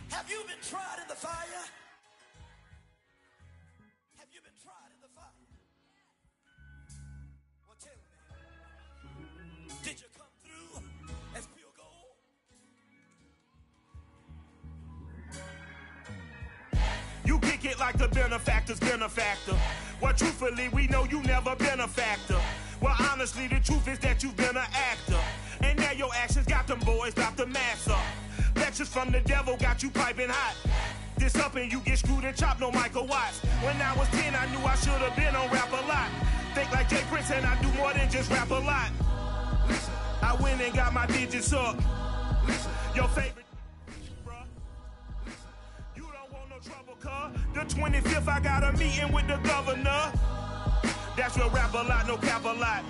Have you been tried in the fire? Have you been tried in the fire? Well, tell me, did you come through as pure gold? You kick it like the benefactor's benefactor. Well, truthfully, we know you never been a factor. Well, honestly, the truth is that you've been an actor. And now your actions got them boys about to mass up. Lectures from the devil got you piping hot. This up and you get screwed and chopped, no Michael Watts. When I was 10, I knew I should have been on rap a lot. Think like Jay Prince and I do more than just rap a lot. Listen, I went and got my digits up. Listen, your favorite, bruh. Listen, you don't want no trouble, cuz. The 25th, I got a meeting with the governor. That's real rap a lot, no cap a lot.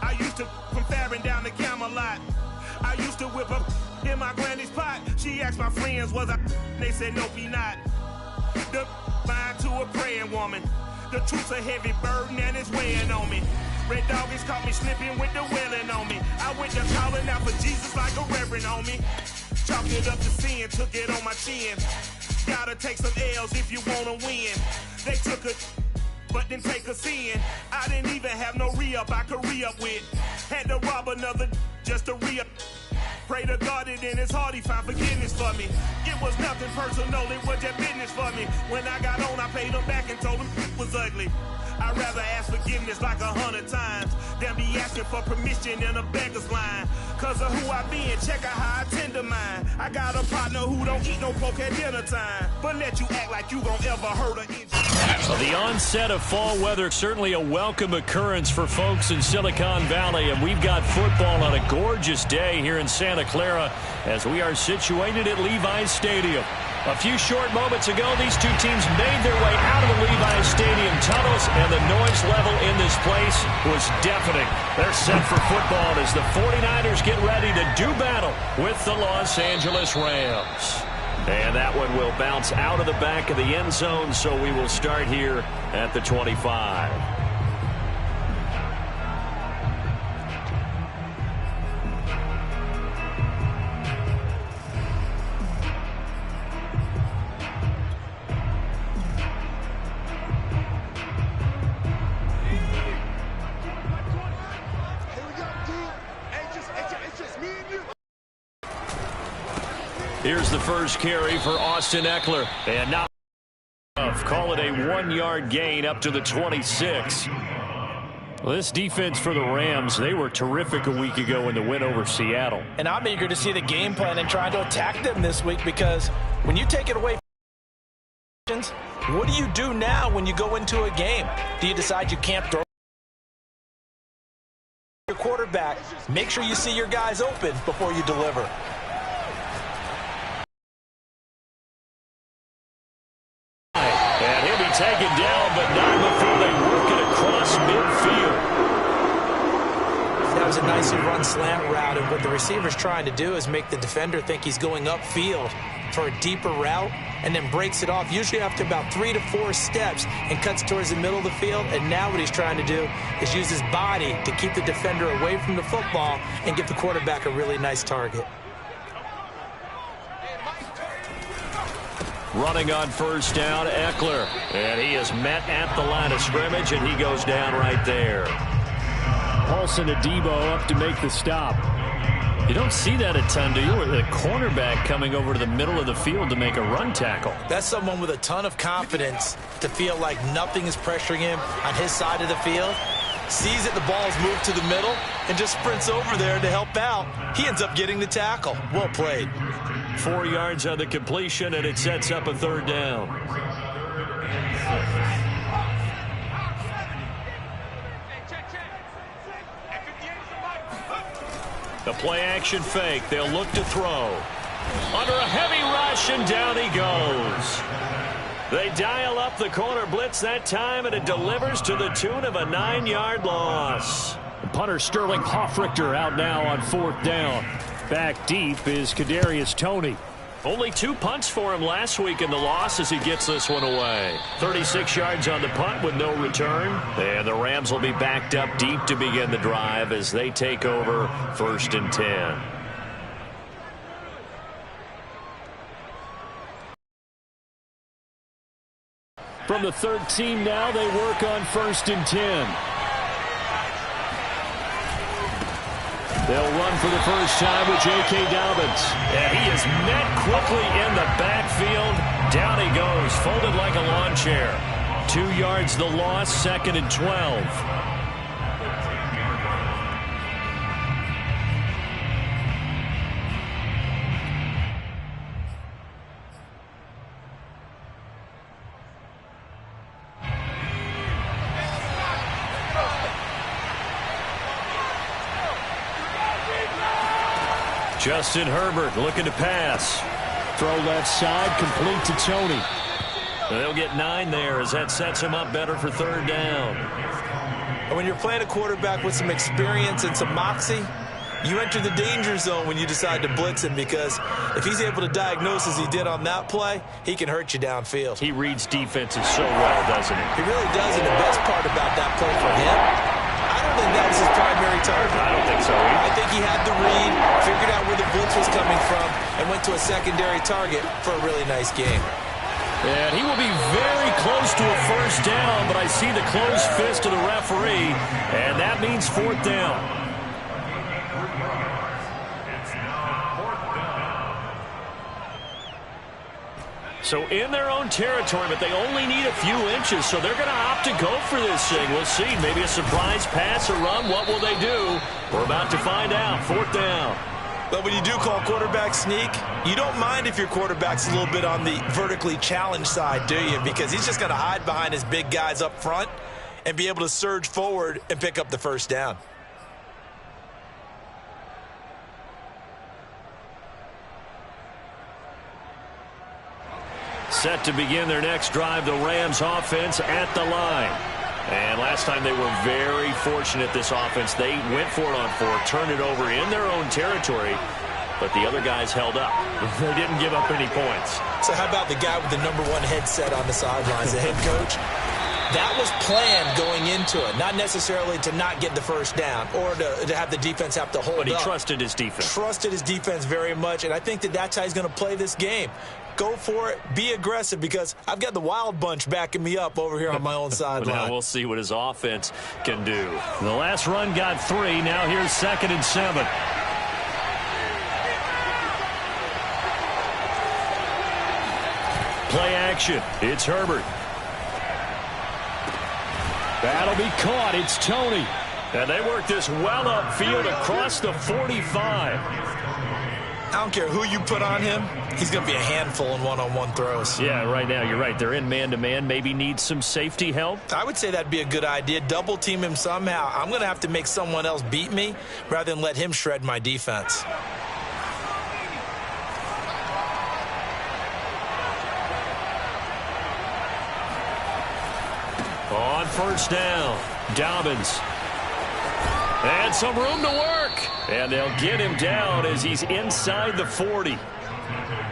I used to from Farron down to Camelot. I used to whip up in my granny's pot. She asked my friends, was I? They said, nope, he not. The line to a praying woman. The truth's a heavy burden and it's weighing on me. Red Doggies caught me slipping with the wailing on me. I went to calling out for Jesus like a reverend on me. Chalked it up to sin, took it on my chin. Gotta take some L's if you wanna win. They took a but didn't take a sin. I didn't even have no re-up I could re-up with. Had to rob another just to re-up. Pray to God it in his heart he found forgiveness for me. It was nothing personal, it was just business for me. When I got on, I paid him back and told him it was ugly. I'd rather ask forgiveness like 100 times than be asking for permission in a beggar's line. Cause of who I be and check out how I tend to mine. I got a partner who don't eat no pork at dinner time, but let you act like you gon' ever hurt an injury. Well, the onset of fall weather, certainly a welcome occurrence for folks in Silicon Valley, and we've got football on a gorgeous day here in Santa Clara as we are situated at Levi's Stadium. A few short moments ago, these two teams made their way out of the Levi's Stadium tunnels, and the noise level in this place was deafening. They're set for football as the 49ers get ready to do battle with the Los Angeles Rams. And that one will bounce out of the back of the end zone, so we will start here at the 25. Here's the first carry for Austin Ekeler. And now, call it a 1-yard gain up to the 26. Well, this defense for the Rams, they were terrific a week ago in the win over Seattle. And I'm eager to see the game plan and trying to attack them this week, because when you take it away, what do you do now when you go into a game? Do you decide you can't throw your quarterback? Make sure you see your guys open before you deliver. Taken down, but not before they work it across midfield. That was a nicely run slant route, and what the receiver's trying to do is make the defender think he's going upfield for a deeper route, and then breaks it off, usually after about 3 to 4 steps, and cuts towards the middle of the field. And now what he's trying to do is use his body to keep the defender away from the football and give the quarterback a really nice target. Running on first down, Ekeler. And he is met at the line of scrimmage, and he goes down right there. Paulson Adebo up to make the stop. You don't see that a ton, do you? With a cornerback coming over to the middle of the field to make a run tackle. That's someone with a ton of confidence to feel like nothing is pressuring him on his side of the field. Sees that the ball's moved to the middle and just sprints over there to help out. He ends up getting the tackle. Well played. 4 yards on the completion, and it sets up a third down. The play-action fake. They'll look to throw. Under a heavy rush, and down he goes. They dial up the corner blitz that time, and it delivers to the tune of a 9-yard loss. Punter Sterling Hoffrichter out now on 4th down. Back deep is Kadarius Toney. Only 2 punts for him last week in the loss as he gets this one away. 36 yards on the punt with no return. And the Rams will be backed up deep to begin the drive as they take over 1st and 10. From the 13 now, they work on 1st and 10. They'll run for the first time with J.K. Dobbins. And he is met quickly in the backfield. Down he goes, folded like a lawn chair. 2 yards the loss, 2nd and 12. Justin Herbert looking to pass. Throw left side, complete to Tony. They'll get 9 there as that sets him up better for 3rd down. And when you're playing a quarterback with some experience and some moxie, you enter the danger zone when you decide to blitz him, because if he's able to diagnose as he did on that play, he can hurt you downfield. He reads defenses so well, doesn't he? He really does, and the best part about that play for him, I don't think that was his primary target. I don't think so either. I think he had the read, figured out where the blitz was coming from, and went to a secondary target for a really nice game. And he will be very close to a 1st down, but I see the closed fist of the referee, and that means 4th down. So in their own territory, but they only need a few inches, so they're going to opt to go for this thing. We'll see. Maybe a surprise pass or run. What will they do? We're about to find out. 4th down. But when you do call quarterback sneak, you don't mind if your quarterback's a little bit on the vertically challenged side, do you? Because he's just going to hide behind his big guys up front and be able to surge forward and pick up the 1st down. Set to begin their next drive, the Rams offense at the line. And last time they were very fortunate, this offense. They went for it on 4, turned it over in their own territory, but the other guys held up. They didn't give up any points. So how about the guy with the #1 headset on the sidelines, the head coach? That was planned going into it, not necessarily to not get the 1st down or to have the defense have to hold up. But he trusted his defense. Trusted his defense very much, and I think that that's how he's going to play this game. Go for it. Be aggressive, because I've got the Wild Bunch backing me up over here on my own sideline. Now we'll see what his offense can do. The last run got 3. Now here's 2nd and 7. Play action. It's Herbert. That'll be caught. It's Tony. And they work this well upfield across the 45. I don't care who you put on him, he's going to be a handful in one-on-one throws. Yeah, right now, you're right. They're in man-to-man. Maybe needs some safety help. I would say that'd be a good idea. Double team him somehow. I'm going to have to make someone else beat me rather than let him shred my defense. On 1st down, Dobbins. And some room to work. And they'll get him down as he's inside the 40.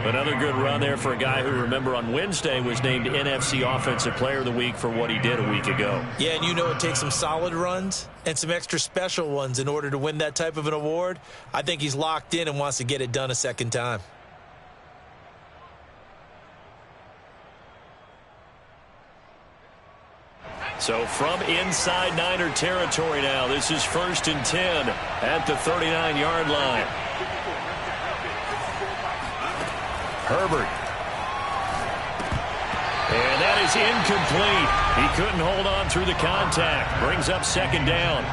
Another good run there for a guy who, remember, on Wednesday was named NFC Offensive Player of the Week for what he did a week ago. Yeah, and you know it takes some solid runs and some extra special ones in order to win that type of an award. I think he's locked in and wants to get it done a second time. So from inside Niner territory now, this is 1st and 10 at the 39-yard line. Herbert. And that is incomplete. He couldn't hold on through the contact. Brings up 2nd down.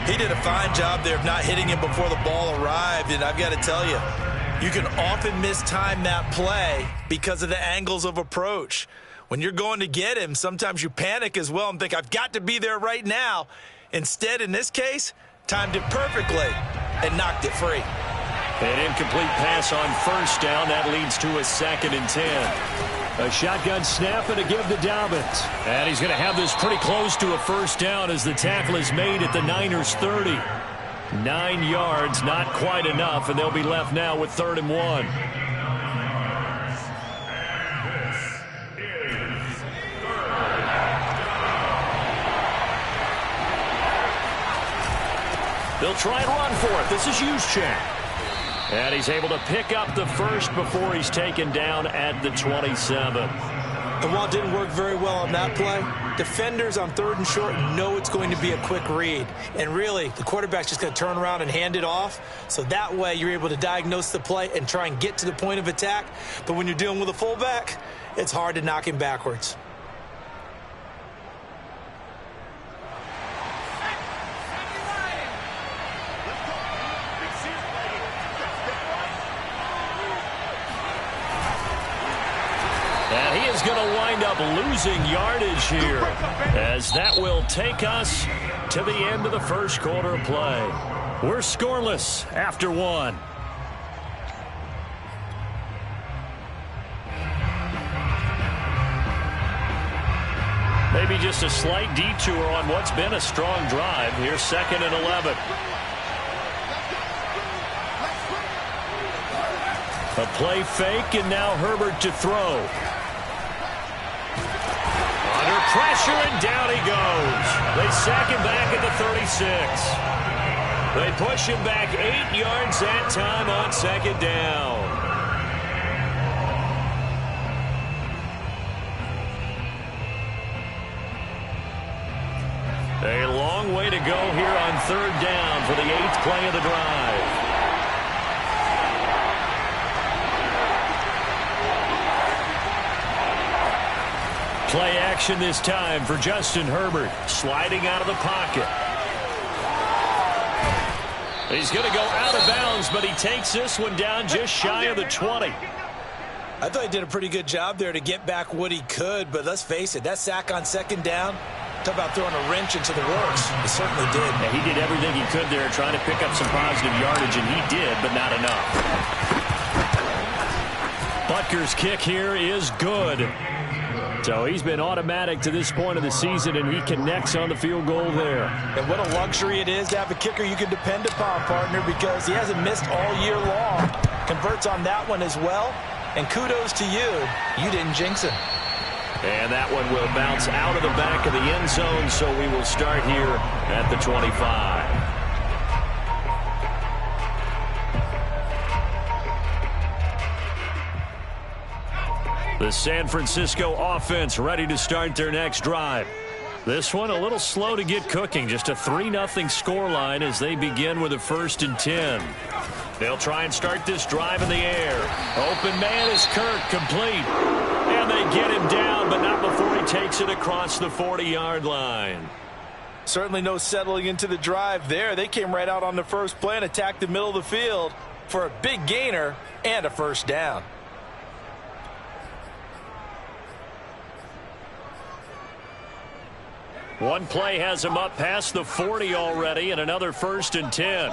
He did a fine job there of not hitting him before the ball arrived, and I've got to tell you, you can often mistime that play because of the angles of approach. When you're going to get him, sometimes you panic as well and think, I've got to be there right now. Instead, in this case, timed it perfectly and knocked it free. An incomplete pass on 1st down. That leads to a 2nd and 10. A shotgun snap and a give to Dobbins. And he's going to have this pretty close to a 1st down as the tackle is made at the Niners' 30. 9 yards, not quite enough, and they'll be left now with 3rd and 1. They'll try and run for it. This is Juszczyk. And he's able to pick up the 1st before he's taken down at the 27. And while it didn't work very well on that play, defenders on 3rd and short know it's going to be a quick read. And really, the quarterback's just going to turn around and hand it off. So that way, you're able to diagnose the play and try and get to the point of attack. But when you're dealing with a fullback, it's hard to knock him backwards. And he is going to wind up losing yardage here, as that will take us to the end of the first quarter of play. We're scoreless after 1. Maybe just a slight detour on what's been a strong drive. Here's 2nd and 11. A play fake, and now Herbert to throw. Under pressure, and down he goes. They sack him back at the 36. They push him back 8 yards that time on 2nd down. A long way to go here on 3rd down for the 8th play of the drive. Play action this time for Justin Herbert, sliding out of the pocket. He's going to go out of bounds, but he takes this one down just shy of the 20. I thought he did a pretty good job there to get back what he could, but let's face it, that sack on 2nd down, talk about throwing a wrench into the works. He certainly did. Yeah, he did everything he could there, trying to pick up some positive yardage, and he did, but not enough. Butker's kick here is good. So he's been automatic to this point of the season, and he connects on the field goal there. And what a luxury it is to have a kicker you can depend upon, partner, because he hasn't missed all year long. Converts on that one as well. And kudos to you. You didn't jinx him. And that one will bounce out of the back of the end zone, so we will start here at the 25. The San Francisco offense ready to start their next drive. This one a little slow to get cooking. Just a 3-0 scoreline as they begin with a 1st and 10. They'll try and start this drive in the air. Open man is Kirk, complete. And they get him down, but not before he takes it across the 40-yard line. Certainly no settling into the drive there. They came right out on the first play and attacked the middle of the field for a big gainer and a 1st down. One play has him up past the 40 already, and another 1st and 10.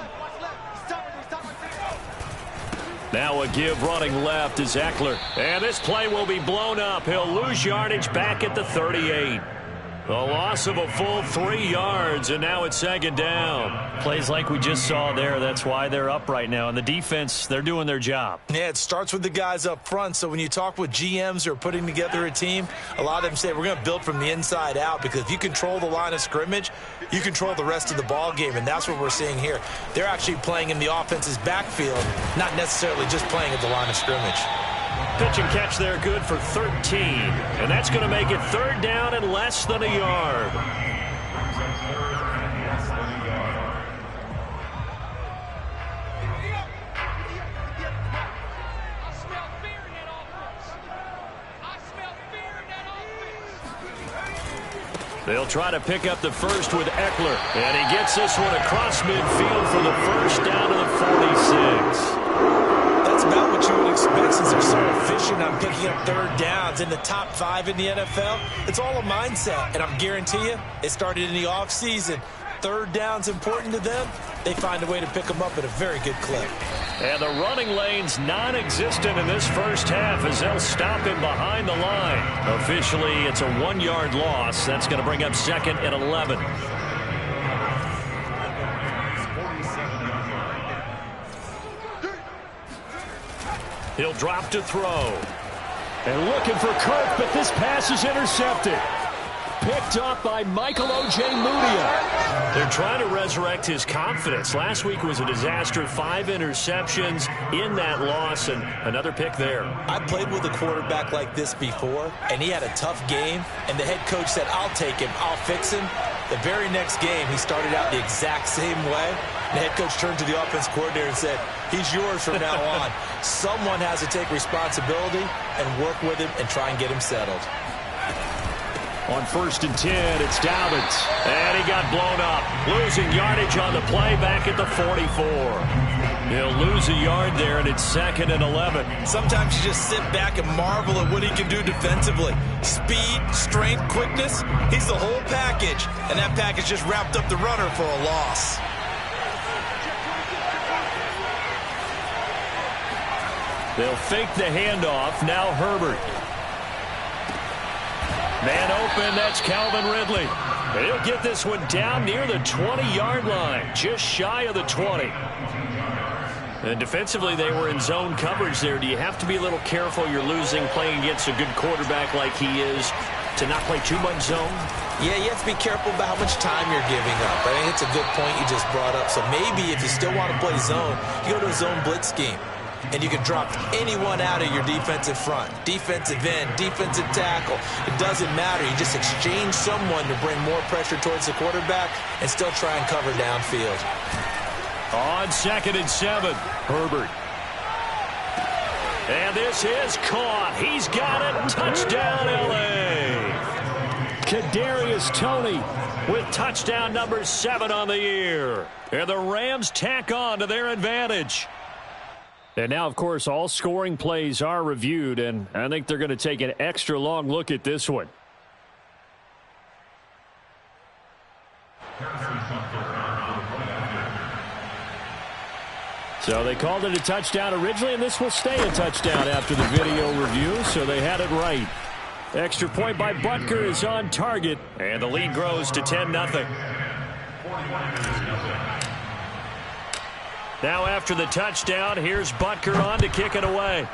Now a give running left is Eckler. And this play will be blown up. He'll lose yardage back at the 38. The loss of a full 3 yards, and now it's 2nd down. Plays like we just saw there. That's why they're up right now. And the defense, they're doing their job. Yeah, it starts with the guys up front. So when you talk with GMs who are putting together a team, a lot of them say we're going to build from the inside out, because if you control the line of scrimmage, you control the rest of the ball game, and that's what we're seeing here. They're actually playing in the offense's backfield, not necessarily just playing at the line of scrimmage. Pitch and catch there, good for 13. And that's going to make it 3rd down and less than a yard. They'll try to pick up the first with Eckler. And he gets this one across midfield for the 1st down to the 46. That's about what you would expect, since they're so efficient on picking up 3rd downs in the top 5 in the NFL. It's all a mindset, and I'm guarantee you, it started in the offseason. 3rd down's important to them. They find a way to pick them up at a very good clip. And the running lane's non-existent in this first half as they'll stop him behind the line. Officially, it's a 1-yard loss. That's going to bring up 2nd and 11. He'll drop to throw. And looking for Kirk, but this pass is intercepted. picked up by Michael Ojemudia. They're trying to resurrect his confidence. Last week was a disaster. 5 interceptions in that loss, and another pick there. I played with a quarterback like this before, and he had a tough game, and the head coach said, I'll take him, I'll fix him. The very next game, he started out the exact same way. The head coach turned to the offense coordinator and said, he's yours from now on. Someone has to take responsibility and work with him and try and get him settled. On 1st and 10, it's Dobbins. And he got blown up. Losing yardage on the play back at the 44. He'll lose a yard there, and it's 2nd and 11. Sometimes you just sit back and marvel at what he can do defensively. Speed, strength, quickness, he's the whole package. And that package just wrapped up the runner for a loss. They'll fake the handoff. Now Herbert. Man open, that's Calvin Ridley. He'll get this one down near the 20-yard line, just shy of the 20. And defensively, they were in zone coverage there. Do you have to be a little careful? You're losing, playing against a good quarterback like he is, to not play too much zone? Yeah, you have to be careful about how much time you're giving up. I think it's a good point you just brought up. So maybe if you still want to play zone, you go to a zone blitz scheme. And you can drop anyone out of your defensive front. Defensive end, defensive tackle. It doesn't matter. You just exchange someone to bring more pressure towards the quarterback and still try and cover downfield. On 2nd and 7, Herbert. And this is caught. He's got it. Touchdown, L.A. Kadarius Toney with touchdown number 7 on the year. And the Rams tack on to their advantage. And now, of course, all scoring plays are reviewed, and I think they're going to take an extra long look at this one. So they called it a touchdown originally, and this will stay a touchdown after the video review, so they had it right. Extra point by Butker is on target, and the lead grows to 10-0. Now after the touchdown, here's Butker on to kick it away.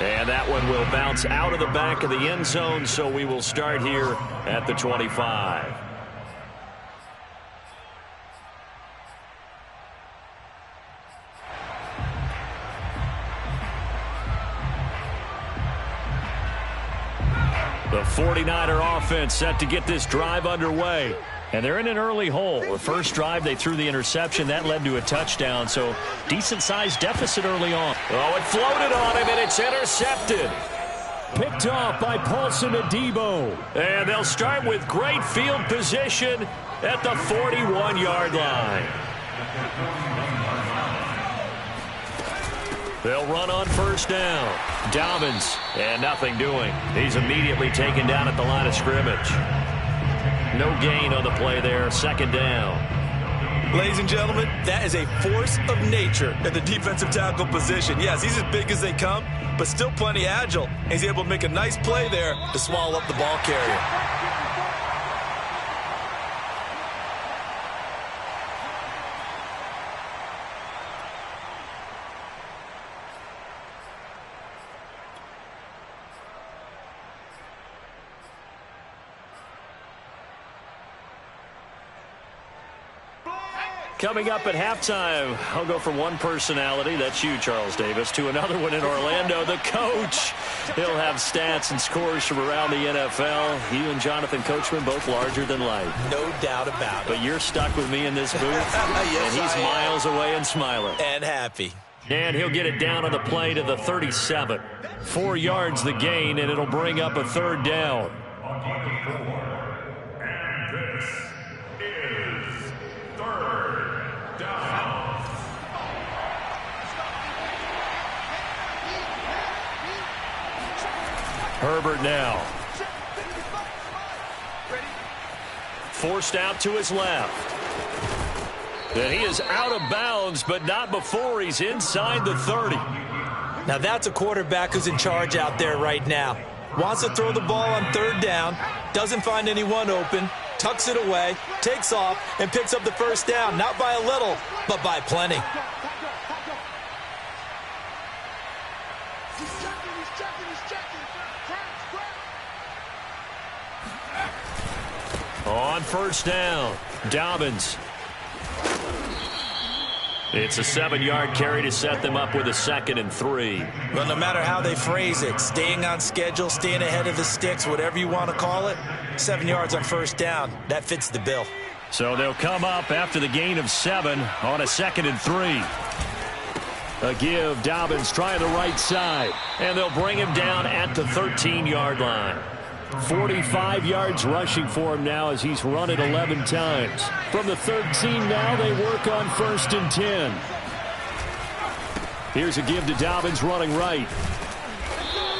And that one will bounce out of the back of the end zone, so we will start here at the 25. The 49er offense set to get this drive underway. And they're in an early hole. The first drive, they threw the interception. That led to a touchdown, so decent-sized deficit early on. Oh, it floated on him, and it's intercepted. Picked off by Paulson Adebo. And they'll start with great field position at the 41-yard line. They'll run on 1st down. Dobbins, and nothing doing. He's immediately taken down at the line of scrimmage. No gain on the play there. 2nd down. Ladies and gentlemen, that is a force of nature at the defensive tackle position. Yes, he's as big as they come, but still plenty agile. He's able to make a nice play there to swallow up the ball carrier. Coming up at halftime, I'll go from one personality, that's you, Charles Davis, to another one in Orlando, the coach. He'll have stats and scores from around the NFL. You and Jonathan Coachman, both larger than life. No doubt about it. But you're stuck with me in this booth, yes, and he's miles away and smiling. And happy. And he'll get it down on the play to the 37. 4 yards the gain, and it'll bring up a 3rd down. Herbert now. Forced out to his left. And he is out of bounds, but not before he's inside the 30. Now that's a quarterback who's in charge out there right now. Wants to throw the ball on 3rd down, doesn't find anyone open, tucks it away, takes off, and picks up the 1st down. Not by a little, but by plenty. On first down, Dobbins. It's a 7-yard carry to set them up with a 2nd and 3. Well, no matter how they phrase it, staying on schedule, staying ahead of the sticks, whatever you want to call it, 7 yards on first down, that fits the bill. So they'll come up after the gain of 7 on a 2nd and 3. A give, Dobbins trying the right side, and they'll bring him down at the 13-yard line. 45 yards rushing for him now as he's run it 11 times. From the 13 now, they work on 1st and 10. Here's a give to Dobbins running right.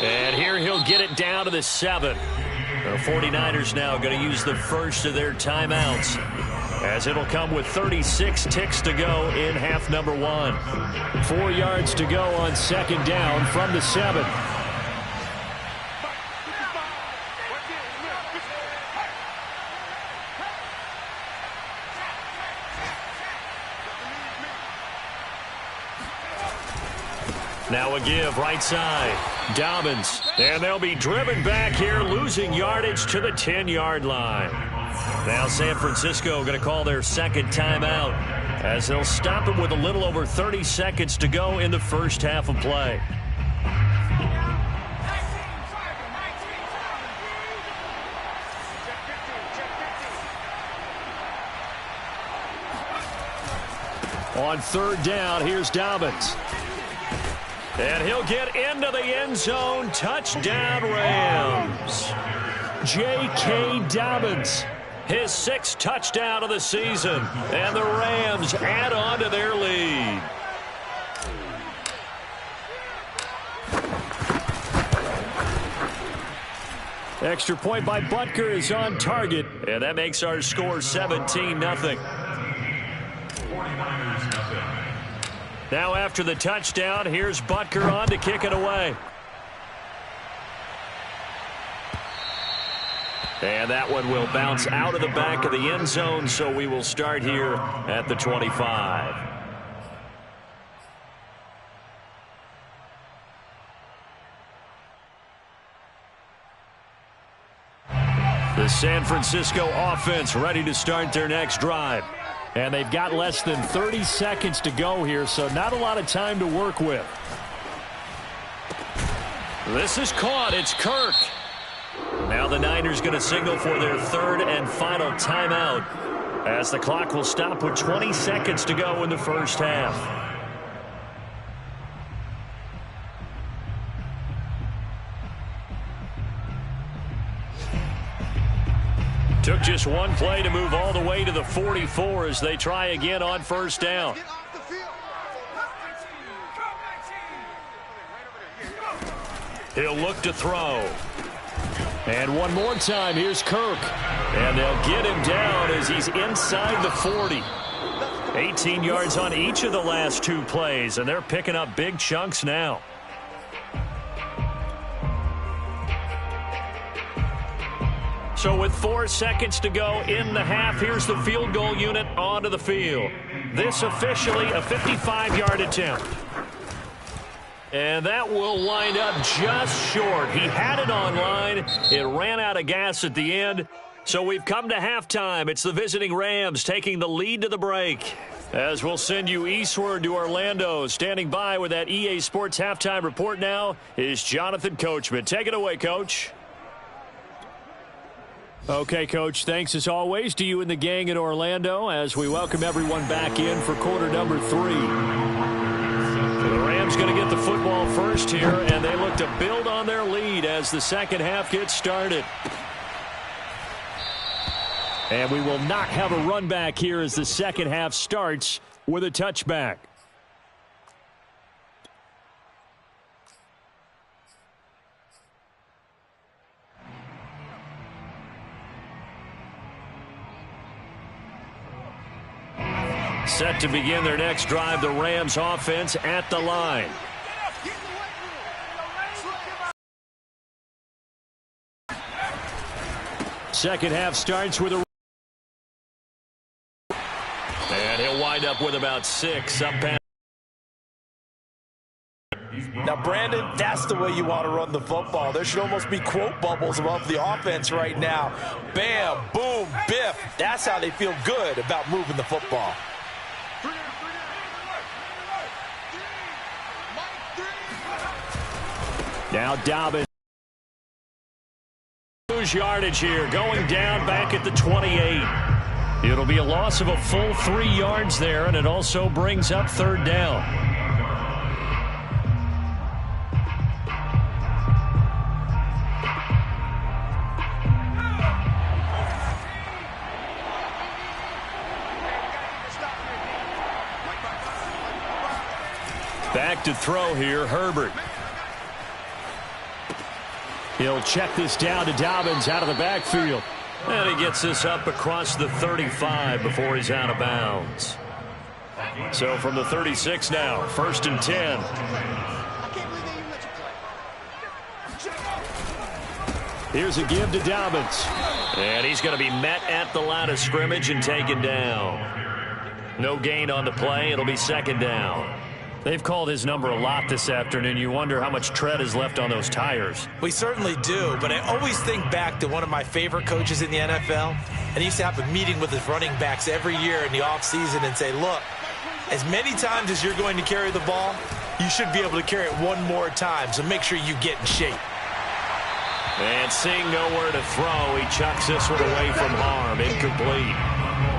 And here he'll get it down to the 7. The 49ers now going to use the first of their timeouts, as it'll come with 36 ticks to go in half number 1. 4 yards to go on 2nd down from the 7. Now a give right side. Dobbins. And they'll be driven back here, losing yardage to the 10-yard line. Now San Francisco going to call their 2nd timeout, as they'll stop it with a little over 30 seconds to go in the first half of play. On 3rd down, here's Dobbins. And he'll get into the end zone. Touchdown, Rams. J.K. Dobbins, his 6th touchdown of the season. And the Rams add on to their lead. Extra point by Butker is on target. And that makes our score 17-0. Now after the touchdown, here's Butker on to kick it away. And that one will bounce out of the back of the end zone, so we will start here at the 25. The San Francisco offense ready to start their next drive. And they've got less than 30 seconds to go here, so not a lot of time to work with. This is caught. It's Kirk. Now the Niners going to signal for their 3rd and final timeout, as the clock will stop with 20 seconds to go in the first half. Took just one play to move all the way to the 44 as they try again on 1st down. He'll look to throw. And one more time, here's Kirk. And they'll get him down as he's inside the 40. 18 yards on each of the last 2 plays, and they're picking up big chunks now. So with 4 seconds to go in the half, here's the field goal unit onto the field. This officially a 55-yard attempt. And that will wind up just short. He had it on line. It ran out of gas at the end. So we've come to halftime. It's the visiting Rams taking the lead to the break. As we'll send you eastward to Orlando. Standing by with that EA Sports halftime report now is Jonathan Coachman. Take it away, Coach. Okay, Coach, thanks as always to you and the gang in Orlando as we welcome everyone back in for quarter number 3. The Rams going to get the football first here, and they look to build on their lead as the second half gets started. And we will not have a run back here as the second half starts with a touchback. Set to begin their next drive, the Rams offense at the line. Second half starts with a... And he'll wind up with about 6 up past Now, Brandon, that's the way you want to run the football. There should almost be quote bubbles above the offense right now. Bam, boom, biff. That's how they feel good about moving the football. Now Dobbins. Lose yardage here, going down back at the 28. It'll be a loss of a full 3 yards there, and it also brings up third down. Back to throw here, Herbert. He'll check this down to Dobbins out of the backfield. And he gets this up across the 35 before he's out of bounds. So from the 36 now, 1st and 10. Here's a give to Dobbins. And he's going to be met at the line of scrimmage and taken down. No gain on the play. It'll be 2nd down. They've called his number a lot this afternoon. You wonder how much tread is left on those tires. We certainly do, but I always think back to one of my favorite coaches in the NFL, and he used to have a meeting with his running backs every year in the offseason and say, look, as many times as you're going to carry the ball, you should be able to carry it one more time, so make sure you get in shape. And seeing nowhere to throw, he chucks this one away from harm. Incomplete.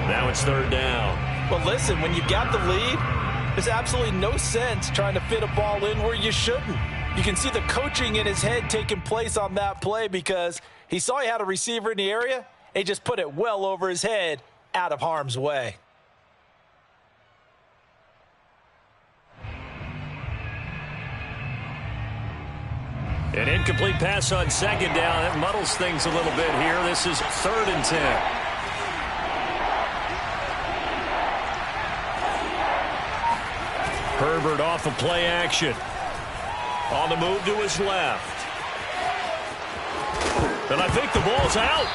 Now it's 3rd down. Well, listen, when you got the lead, there's absolutely no sense trying to fit a ball in where you shouldn't. You can see the coaching in his head taking place on that play because he saw he had a receiver in the area, and he just put it well over his head out of harm's way. An incomplete pass on 2nd down. That muddles things a little bit here. This is 3rd and 10. Herbert off of play action. On the move to his left. And I think the ball's out.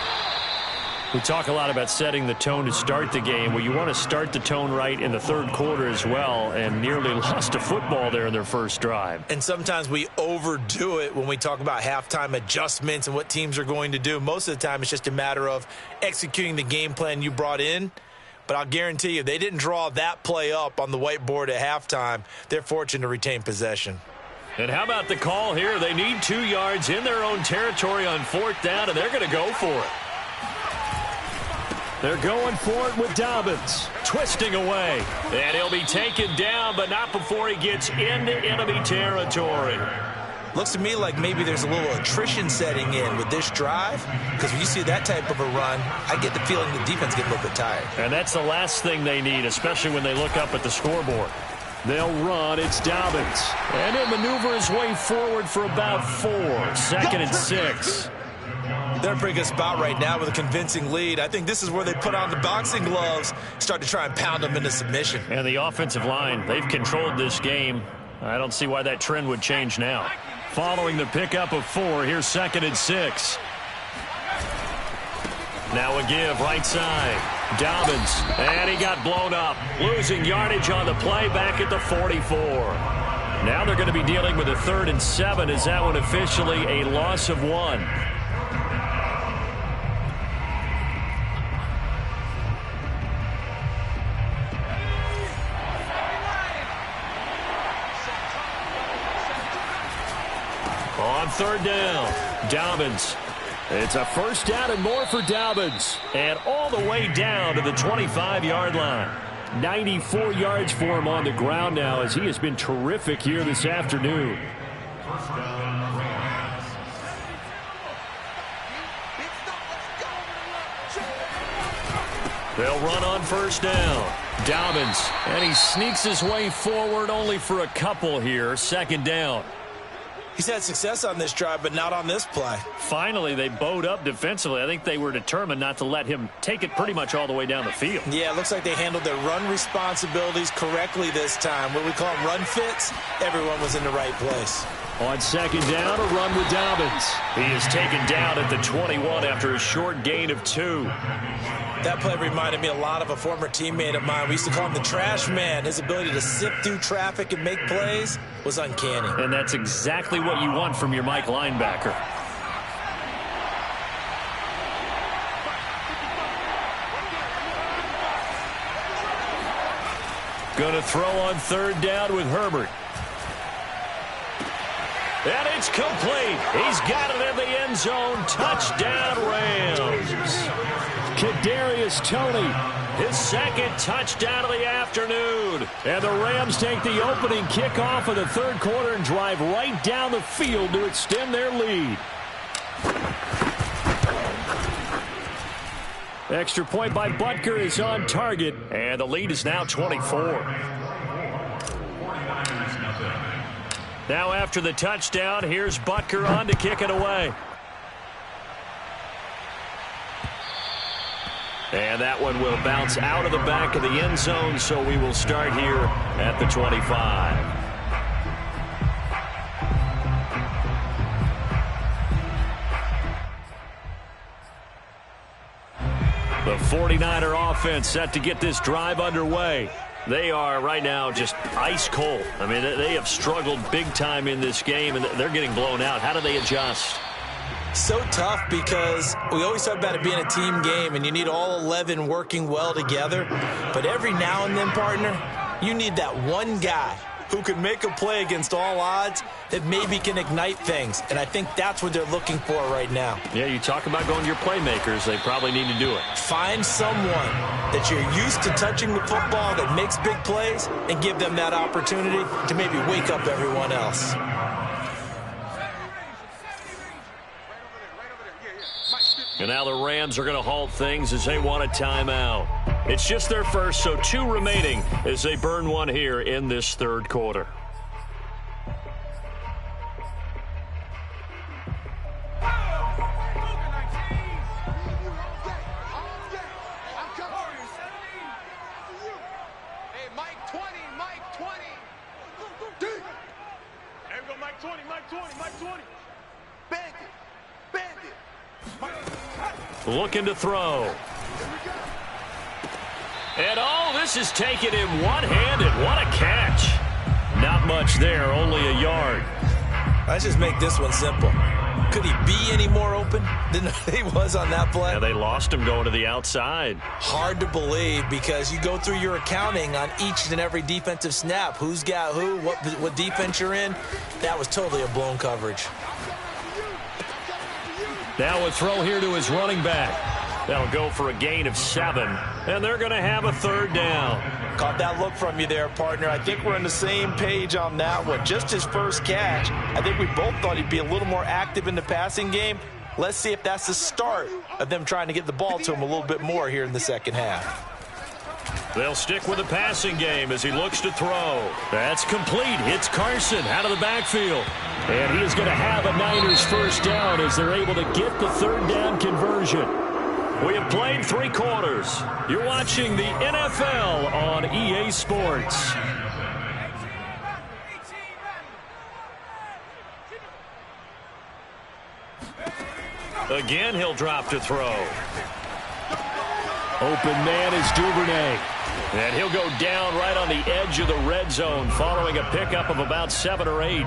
We talk a lot about setting the tone to start the game. Well, you want to start the tone right in the 3rd quarter as well, and nearly lost a football there in their first drive. And sometimes we overdo it when we talk about halftime adjustments and what teams are going to do. Most of the time, it's just a matter of executing the game plan you brought in. But I'll guarantee you, they didn't draw that play up on the whiteboard at halftime. They're fortunate to retain possession. And how about the call here? They need 2 yards in their own territory on 4th down, and they're going to go for it. They're going for it with Dobbins. Twisting away. And he'll be taken down, but not before he gets into enemy territory. Looks to me like maybe there's a little attrition setting in with this drive, because when you see that type of a run, I get the feeling the defense gets a little bit tired. And that's the last thing they need, especially when they look up at the scoreboard. They'll run. It's Dobbins. And he'll maneuver his way forward for about 4. 2nd and 6. They're in a pretty good spot right now with a convincing lead. I think this is where they put on the boxing gloves, start to try and pound them into submission. And the offensive line, they've controlled this game. I don't see why that trend would change now. Following the pickup of 4, here's 2nd and 6. Now a give, right side. Dobbins, and he got blown up. Losing yardage on the play back at the 44. Now they're going to be dealing with a 3rd and 7. Is that one officially a loss of 1? On 3rd down, Dobbins. It's a 1st down and more for Dobbins. And all the way down to the 25-yard line. 94 yards for him on the ground now, as he has been terrific here this afternoon. They'll run on 1st down. Dobbins, and he sneaks his way forward only for a couple here. 2nd down. He's had success on this drive, but not on this play. Finally, they bowed up defensively. I think they were determined not to let him take it pretty much all the way down the field. Yeah, it looks like they handled their run responsibilities correctly this time. What we call them run fits, everyone was in the right place. On 2nd down, a run with Dobbins. He is taken down at the 21 after a short gain of 2. That play reminded me a lot of a former teammate of mine. We used to call him the trash man. His ability to sift through traffic and make plays. was uncanny. And that's exactly what you want from your Mike linebacker. Going to throw on third down with Herbert. And it's complete. He's got it in the end zone. Touchdown, Rams. Kadarius Toney, his second touchdown of the afternoon. And the Rams take the opening kickoff of the third quarter and drive right down the field to extend their lead. Extra point by Butker is on target, and the lead is now 24. Now after the touchdown, here's Butker on to kick it away. And that one will bounce out of the back of the end zone, so we will start here at the 25. The 49er offense set to get this drive underway. They are right now just ice cold. I mean, they have struggled big time in this game, and they're getting blown out. How do they adjust? So tough because we always talk about it being a team game, and you need all 11 working well together. But every now and then, partner, you need that one guy who can make a play against all odds that maybe can ignite things. And I think that's what they're looking for right now. Yeah, you talk about going to your playmakers. They probably need to do it. Find someone that you're used to touching the football that makes big plays and give them that opportunity to maybe wake up everyone else. And now the Rams are going to halt things as they want a timeout. It's just their first, so 2 remaining as they burn one here in this third quarter. Looking to throw. And this is taken in one-handed. What a catch. Not much there, only a yard. Let's just make this one simple. Could he be any more open than he was on that play? Yeah, they lost him going to the outside. Hard to believe because you go through your accounting on each and every defensive snap. Who's got who, what defense you're in. That was totally a blown coverage. Now a throw here to his running back. That'll go for a gain of 7. And they're going to have a third down. Caught that look from you there, partner. I think we're on the same page on that one. Just his first catch. I think we both thought he'd be a little more active in the passing game. Let's see if that's the start of them trying to get the ball to him a little bit more here in the second half. They'll stick with the passing game as he looks to throw. That's complete. It's Carson out of the backfield. And he is going to have a Niners first down as they're able to get the third down conversion. We have played 3 quarters. You're watching the NFL on EA Sports. Again, he'll drop to throw. Open man is Duvernay. And he'll go down right on the edge of the red zone following a pickup of about 7 or 8.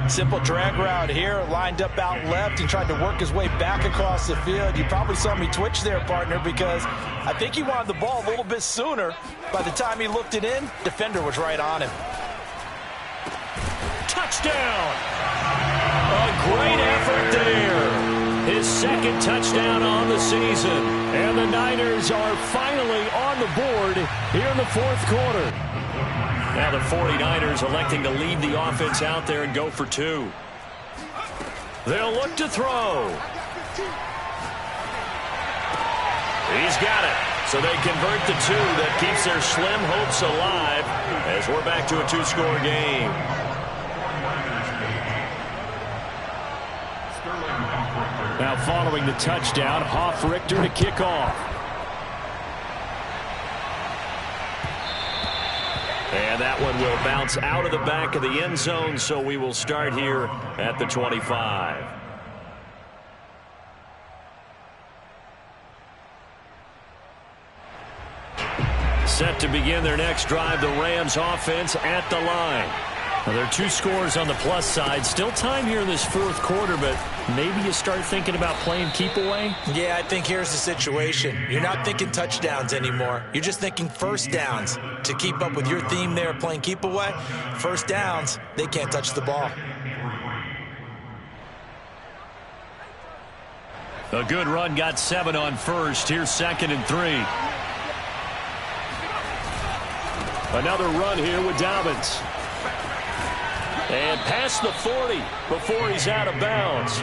Simple drag route here, lined up out left and tried to work his way back across the field. You probably saw me twitch there, partner, because I think he wanted the ball a little bit sooner. By the time he looked it in, defender was right on him. Touchdown! A great effort there. His second touchdown on the season. And the Niners are finally on the board here in the fourth quarter. Now the 49ers electing to leave the offense out there and go for 2. They'll look to throw. He's got it. So they convert the 2. That keeps their slim hopes alive as we're back to a 2-score game. Now following the touchdown, Hoff-Richter to kick off. And that one will bounce out of the back of the end zone, so we will start here at the 25. Set to begin their next drive, the Rams offense at the line. Well, there are 2 scores on the plus side. Still time here in this fourth quarter, but maybe you start thinking about playing keep away? Yeah, I think here's the situation. You're not thinking touchdowns anymore. You're just thinking first downs. To keep up with your theme there, playing keep away, first downs, they can't touch the ball. A good run got 7 on first. Here's 2nd and 3. Another run here with Dobbins. And past the 40 before he's out of bounds.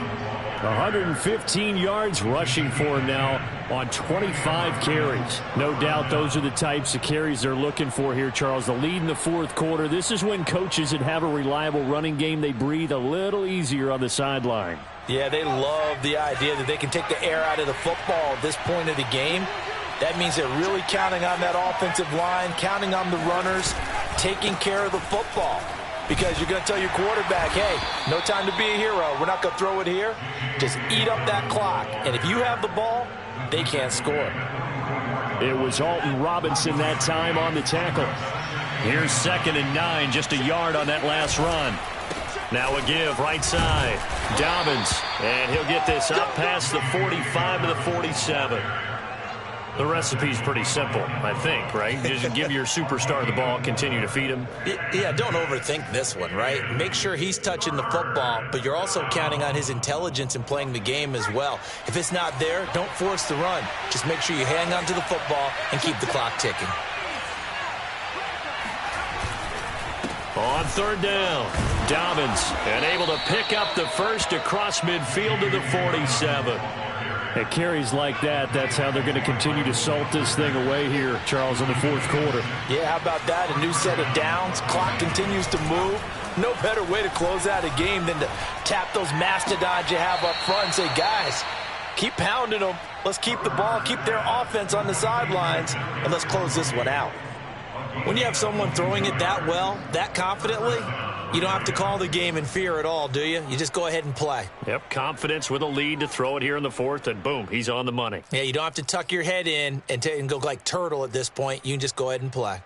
115 yards rushing for him now on 25 carries. No doubt those are the types of carries they're looking for here, Charles. The lead in the fourth quarter. This is when coaches that have a reliable running game, they breathe a little easier on the sideline. Yeah, they love the idea that they can take the air out of the football at this point of the game. That means they're really counting on that offensive line, counting on the runners, taking care of the football. Because you're going to tell your quarterback, hey, no time to be a hero. We're not going to throw it here. Just eat up that clock. And if you have the ball, they can't score. It was Alton Robinson that time on the tackle. Here's 2nd and 9, just a yard on that last run. Now a give, right side. Dobbins, and he'll get this up past the 45 to the 47. The recipe's pretty simple, I think, right? Just give your superstar the ball, continue to feed him. Yeah, don't overthink this one, right? Make sure he's touching the football, but you're also counting on his intelligence in playing the game as well. If it's not there, don't force the run. Just make sure you hang on to the football and keep the clock ticking. On 3rd down, Dobbins, and able to pick up the first across midfield to the 47. At carries like that, that's how they're going to continue to salt this thing away here, Charles, in the fourth quarter. Yeah, how about that? A new set of downs. Clock continues to move. No better way to close out a game than to tap those mastodons you have up front and say, guys, keep pounding them. Let's keep the ball, keep their offense on the sidelines, and let's close this one out. When you have someone throwing it that well, that confidently, you don't have to call the game in fear at all, do you? You just go ahead and play. Yep, confidence with a lead to throw it here in the fourth, and boom, he's on the money. Yeah, you don't have to tuck your head in and go like turtle at this point. You can just go ahead and play.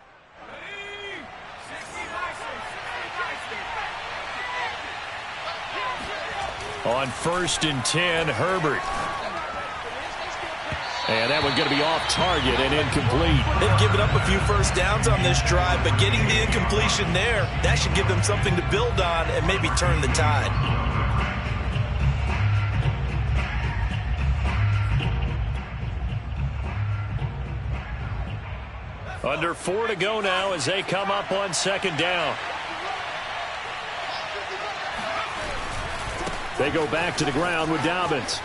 On 1st and 10, Herbert. And that one's going to be off target and incomplete. They've given up a few first downs on this drive, but getting the incompletion there, that should give them something to build on and maybe turn the tide. Under 4 to go now as they come up on 2nd down. They go back to the ground with Dobbins.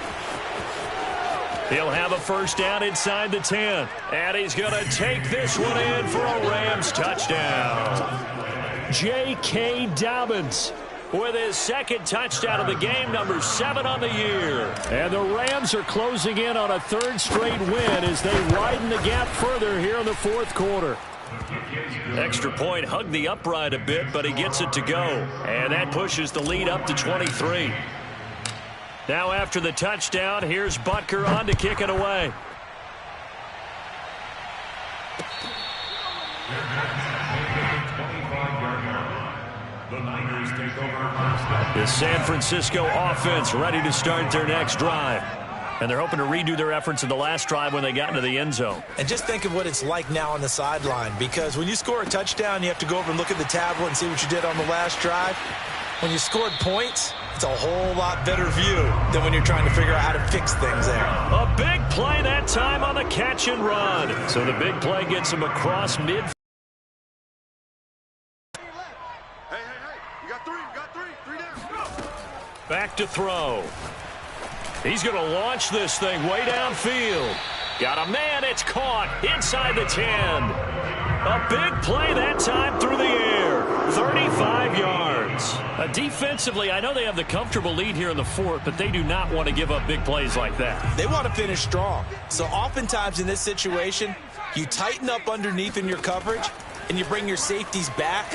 He'll have a first down inside the 10. And he's going to take this one in for a Rams touchdown. J.K. Dobbins with his 2nd touchdown of the game, number 7 on the year. And the Rams are closing in on a 3rd straight win as they widen the gap further here in the fourth quarter. Extra point hugged the upright a bit, but he gets it to go. And that pushes the lead up to 23. Now after the touchdown, here's Butker on to kick it away. The San Francisco offense ready to start their next drive. And they're hoping to redo their efforts in the last drive when they got into the end zone. And just think of what it's like now on the sideline, because when you score a touchdown, you have to go over and look at the tablet and see what you did on the last drive. When you scored points, it's a whole lot better view than when you're trying to figure out how to fix things there. A big play that time on the catch and run. So the big play gets him across mid. Hey, you got three down. Back to throw. He's going to launch this thing way downfield. Got a man, it's caught inside the 10. A big play that time through the air. 35 yards. Defensively, I know they have the comfortable lead here in the fourth, but they do not want to give up big plays like that. They want to finish strong. So oftentimes in this situation, you tighten up underneath in your coverage, and you bring your safeties back,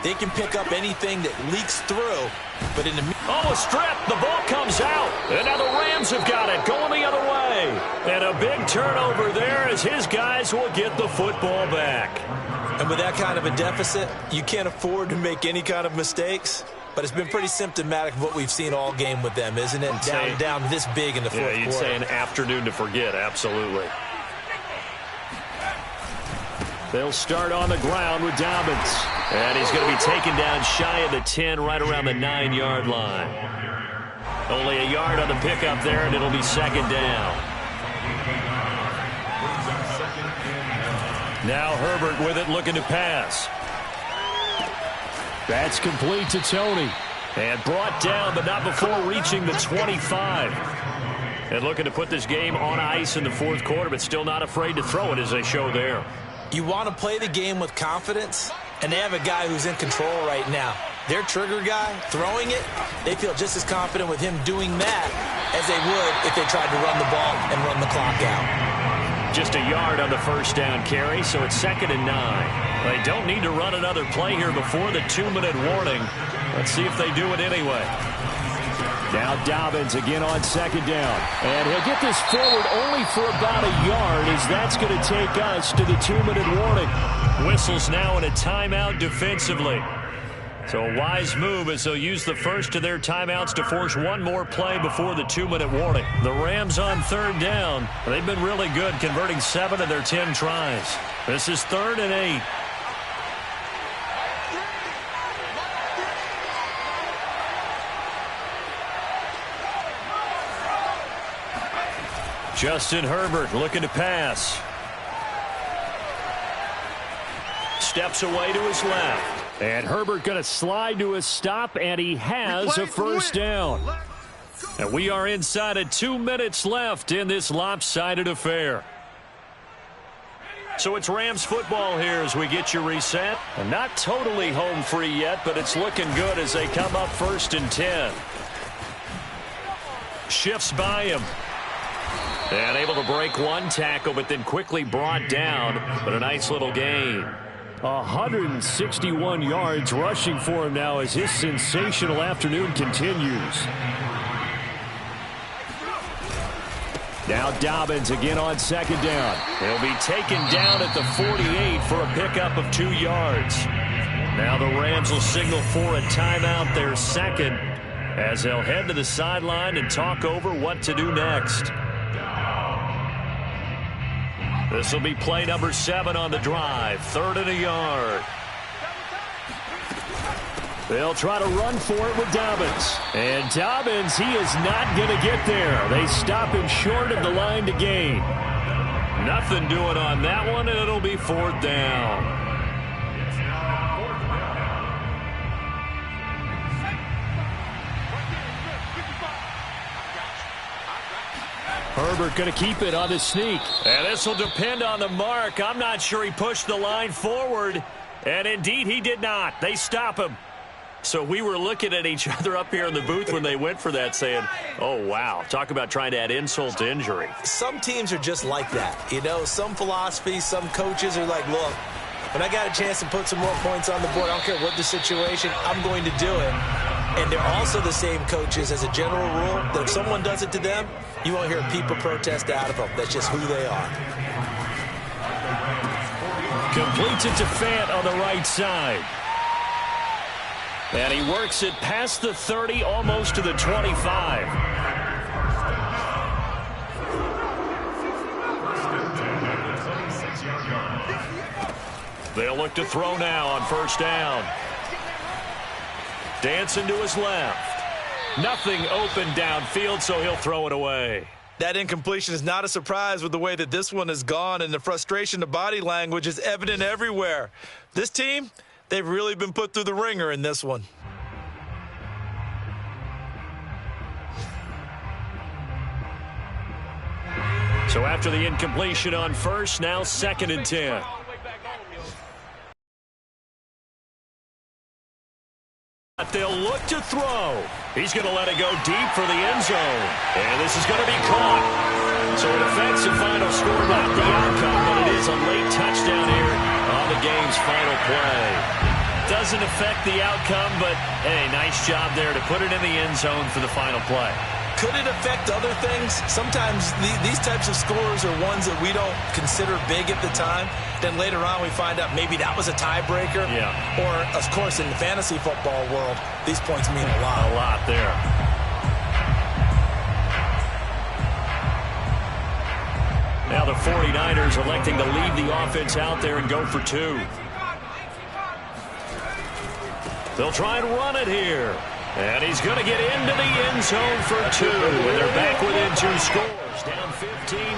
They can pick up anything that leaks through, but in the... Oh, a strip. The ball comes out. And now the Rams have got it, going the other way. And a big turnover there as his guys will get the football back. And with that kind of a deficit, you can't afford to make any kind of mistakes. But it's been pretty symptomatic of what we've seen all game with them, isn't it? Down this big in the fourth quarter. Yeah, you'd say an afternoon to forget, absolutely. They'll start on the ground with Dobbins. And he's going to be taken down shy of the 10, right around the 9-yard line. Only a yard on the pickup there, and it'll be second down. Now Herbert with it, looking to pass. That's complete to Tony. And brought down, but not before reaching the 25. And looking to put this game on ice in the fourth quarter, but still not afraid to throw it as they show there. You want to play the game with confidence, and they have a guy who's in control right now. Their trigger guy, throwing it, they feel just as confident with him doing that as they would if they tried to run the ball and run the clock out. Just a yard on the first down carry, so it's 2nd and 9. They don't need to run another play here before the 2-minute warning. Let's see if they do it anyway. Now Dobbins again on second down. And he'll get this forward only for about a yard, as that's going to take us to the 2-minute warning. Whistles now in a timeout defensively. So a wise move as they'll use the first of their timeouts to force one more play before the 2-minute warning. The Rams on third down. They've been really good, converting 7 of their 10 tries. This is 3rd and 8. Justin Herbert looking to pass. Steps away to his left. And Herbert going to slide to a stop, and he has a first down. And we are inside of 2 minutes left in this lopsided affair. So it's Rams football here as we get you reset. And not totally home free yet, but it's looking good as they come up 1st and 10. Shifts by him. And able to break one tackle, but then quickly brought down. But a nice little gain. 161 yards rushing for him now as his sensational afternoon continues. Now Dobbins again on second down. He'll be taken down at the 48 for a pickup of 2 yards. Now the Rams will signal for a timeout, their second, as they'll head to the sideline and talk over what to do next. This will be play number 7 on the drive. 3rd and a yard. They'll try to run for it with Dobbins. And Dobbins, he is not going to get there. They stop him short of the line to gain. Nothing doing on that one, and it'll be 4th down. Herbert going to keep it on the sneak. And this will depend on the mark. I'm not sure he pushed the line forward. And indeed, he did not. They stop him. So we were looking at each other up here in the booth when they went for that, saying, oh, wow. Talk about trying to add insult to injury. Some teams are just like that. You know, some philosophies, some coaches are like, look, when I got a chance to put some more points on the board, I don't care what the situation, I'm going to do it. And they're also the same coaches as a general rule that if someone does it to them, you won't hear people protest out of them. That's just who they are. Completes it to Fant on the right side. And he works it past the 30, almost to the 25. They'll look to throw now on first down. Dancing to his left. Nothing open downfield, so he'll throw it away. That incompletion is not a surprise with the way that this one has gone, and the frustration, the body language is evident everywhere. This team, they've really been put through the ringer in this one. So after the incompletion on first, now 2nd and 10. They'll look to throw. He's going to let it go deep for the end zone. And this is going to be caught. So an offensive final score, not the outcome, but it is a late touchdown here on the game's final play. doesn't affect the outcome, but, hey, nice job there to put it in the end zone for the final play. Could it affect other things? Sometimes these types of scores are ones that we don't consider big at the time. Then later on we find out maybe that was a tiebreaker. Yeah. Or, of course, in the fantasy football world, these points mean a lot. A lot there. Now the 49ers electing to leave the offense out there and go for two. They'll try and run it here. And he's going to get into the end zone for two. And they're back within 2 scores. Down 15.